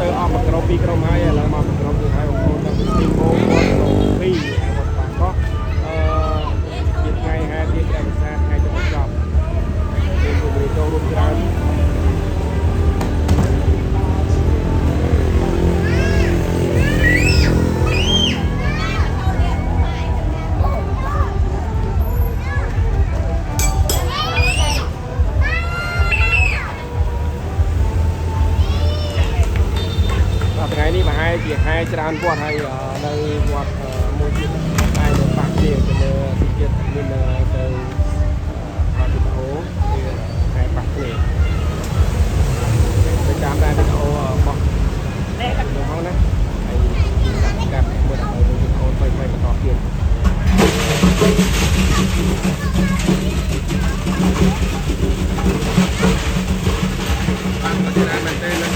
ទៅអស់មួយក្រុមពីរក្រុមហើយឥឡូវមកក្រុមទៀតហើយបងប្អូនដល់ទីម៉ូ1 2បាទក៏ជាថ្ងៃហែទីឯកសារថ្ងៃចុងចប់មានពលរដ្ឋចូលរួមច្រើនថ្ងៃនេះប្រហែលជាខែច្រើនគាត់ហើយនៅគាត់មួយទៀតតែនៅបាក់ជាទៅលើទីជាតិមានទៅខេត្តវីដេអូវាខែបាក់គ្នាទៅតាមដែរវីដេអូបោះនេះហ្នឹងណាហើយកាត់មួយដើម្បីទៅវីដេអូទៅបន្តទៀតបានមកច្រើនមែនទេណា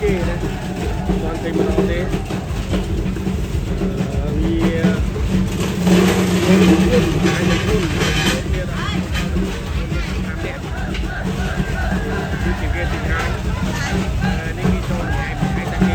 គេណាបានតែម្ដងទេវាជាគេទីខាងនេះគេចូលញ៉ៃតែគេ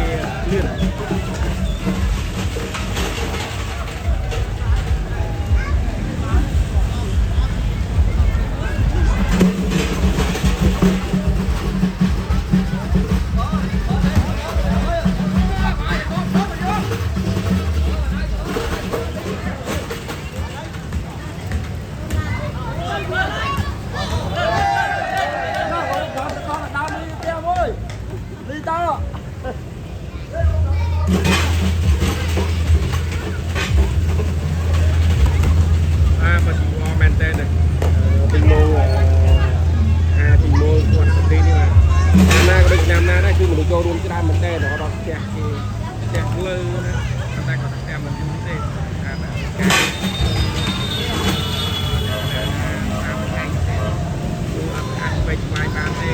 លឿនចូលរួមច្រើនមែនទេដល់ផ្ទះគេផ្ទះលើណាតែគាត់ផ្ទះមិនយូរទេអាការអាចពេកស្វាយបានទេ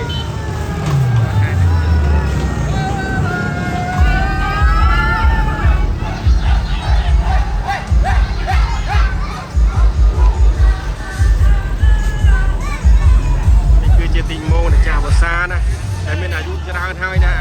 នេះគឺជាទីម៉ូនៃចាស់វស្សាណាតែមានអាយុច្រើនហើយណា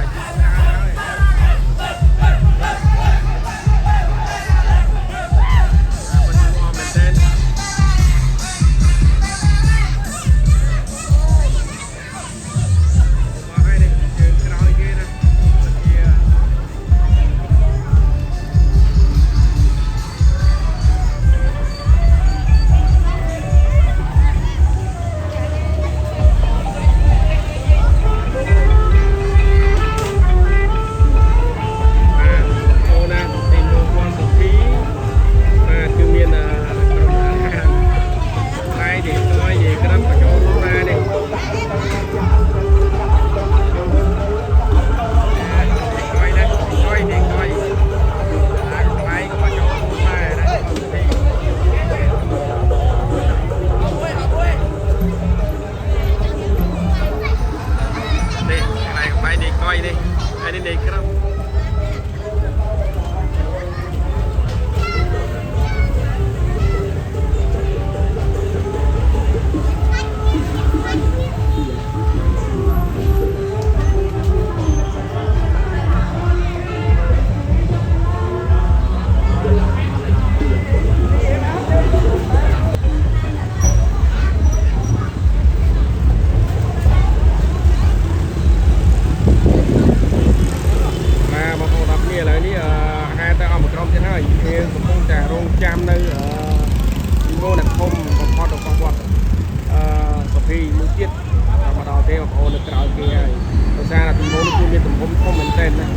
ចាំនៅទីម៉ូអ្នកធំបំផុតរបស់គាត់សុភីមួយទៀតមកដល់ទេបងប្អូននៅក្រៅគេហើយដោយសារទីម៉ូនេះគឺមានទំហំធំមែនទែនណា